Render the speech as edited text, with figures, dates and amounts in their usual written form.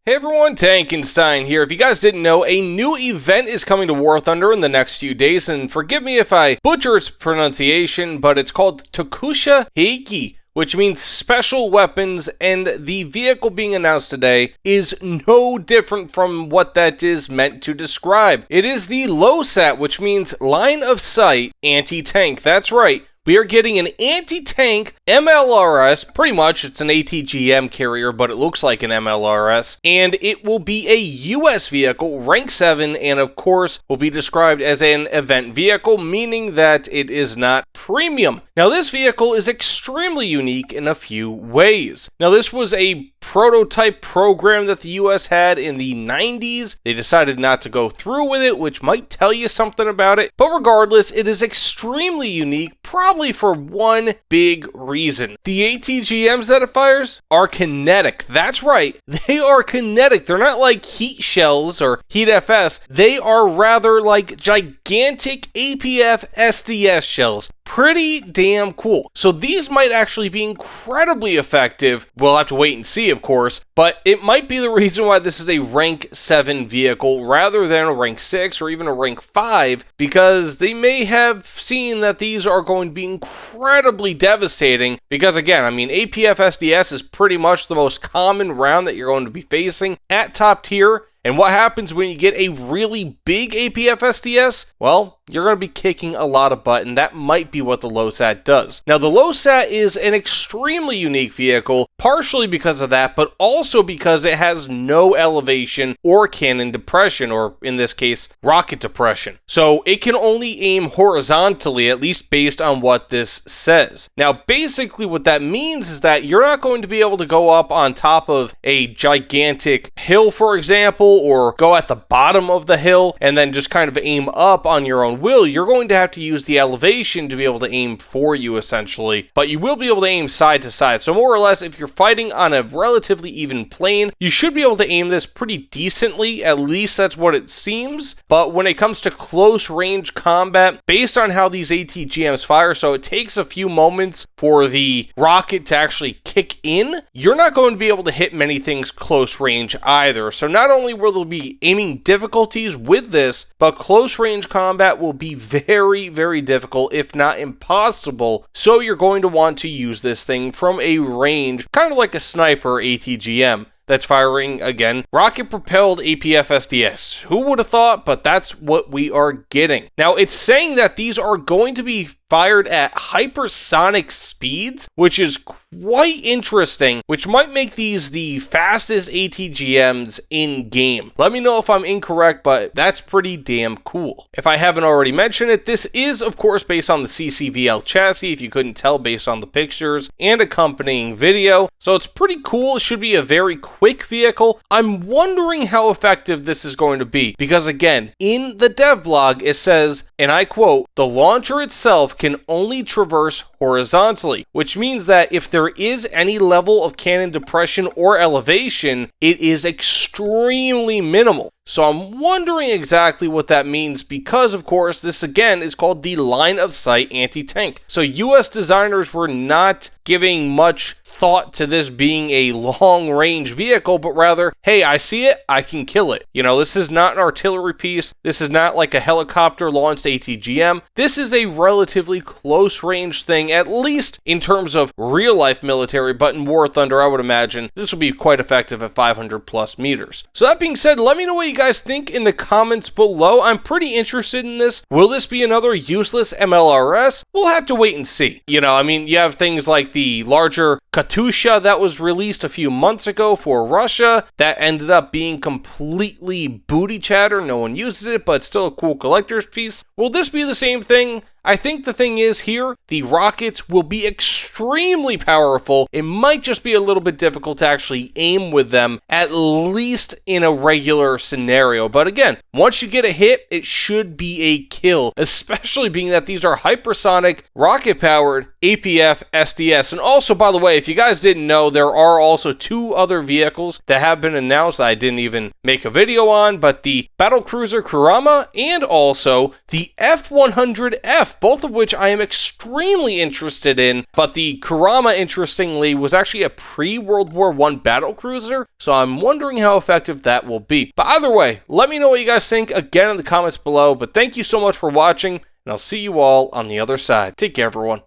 Hey everyone, Tankenstein here. If you guys didn't know, a new event is coming to War Thunder in the next few days, and forgive me if I butcher its pronunciation, but it's called Tokushu Heiki, which means special weapons, and the vehicle being announced today is no different from what that is meant to describe. It is the LOSAT, which means Line of Sight Anti-Tank. That's right. We are getting an anti-tank MLRS, pretty much it's an ATGM carrier, but it looks like an MLRS, and it will be a US vehicle, rank 7, and of course will be described as an event vehicle, meaning that it is not premium. Now this vehicle is extremely unique in a few ways. Now this was a prototype program that the US had in the 90s. They decided not to go through with it, which might tell you something about it, but regardless, it is extremely unique, probably for one big reason. The ATGMs that it fires are kinetic. That's right, they are kinetic. They're not like heat shells or heat FS. They are rather like gigantic APFSDS shells. Pretty damn cool. So these might actually be incredibly effective. We'll have to wait and see, of course, but it might be the reason why this is a rank 7 vehicle rather than a rank 6 or even a rank 5, because they may have seen that these are going to be incredibly devastating, because again, I mean, APFSDS is pretty much the most common round that you're going to be facing at top tier. And what happens when you get a really big APFSDS? Well, you're going to be kicking a lot of butt, and that might be what the LOSAT does. Now, the LOSAT is an extremely unique vehicle, partially because of that, but also because it has no elevation or cannon depression, or in this case, rocket depression. So it can only aim horizontally, at least based on what this says. Now, basically what that means is that you're not going to be able to go up on top of a gigantic hill, for example, or go at the bottom of the hill and then just kind of aim up on your own will. You're going to have to use the elevation to be able to aim for you, essentially, but you will be able to aim side to side. So more or less, if you're fighting on a relatively even plane, you should be able to aim this pretty decently. At least that's what it seems. But when it comes to close range combat, based on how these ATGMs fire, so it takes a few moments for the rocket to actually kick in, you're not going to be able to hit many things close range either. So not only will there be aiming difficulties with this, but close range combat will be very, very difficult, if not impossible. So you're going to want to use this thing from a range, kind of like a sniper ATGM. That's firing, again, rocket-propelled APFSDS. Who would have thought, but that's what we are getting. Now, it's saying that these are going to be fired at hypersonic speeds, which is quite interesting, which might make these the fastest ATGMs in-game. Let me know if I'm incorrect, but that's pretty damn cool. If I haven't already mentioned it, this is, of course, based on the CCVL chassis, if you couldn't tell based on the pictures and accompanying video. So it's pretty cool. It should be a very quick vehicle. I'm wondering how effective this is going to be, because again, in the dev blog, it says, and I quote, "The launcher itself can only traverse horizontally," which means that if there is any level of cannon depression or elevation, it is extremely minimal. So I'm wondering exactly what that means, because of course this again is called the Line of Sight Anti-Tank. So US designers were not giving much thought to this being a long-range vehicle, but rather, hey, I see it, I can kill it. You know, this is not an artillery piece. This is not like a helicopter-launched ATGM. This is a relatively close-range thing, at least in terms of real-life military, but in War Thunder, I would imagine this will be quite effective at 500-plus meters. So that being said, let me know what you guys think in the comments below. I'm pretty interested in this. Will this be another useless MLRS? We'll have to wait and see. You know, I mean, you have things like the larger Katusha that was released a few months ago for Russia that ended up being completely booty chatter. No one uses it, but it's still a cool collector's piece. Will this be the same thing? I think the thing is here, the rockets will be extremely powerful. It might just be a little bit difficult to actually aim with them, at least in a regular scenario. But again, once you get a hit, it should be a kill, especially being that these are hypersonic, rocket-powered APFSDS. And also, by the way, if you guys didn't know, there are also two other vehicles that have been announced that I didn't even make a video on, but the Battlecruiser Kurama and also the F-100F AF, both of which I am extremely interested in, but the Kurama, interestingly, was actually a pre-World War I battlecruiser, so I'm wondering how effective that will be. But either way, let me know what you guys think again in the comments below, but thank you so much for watching, and I'll see you all on the other side. Take care, everyone.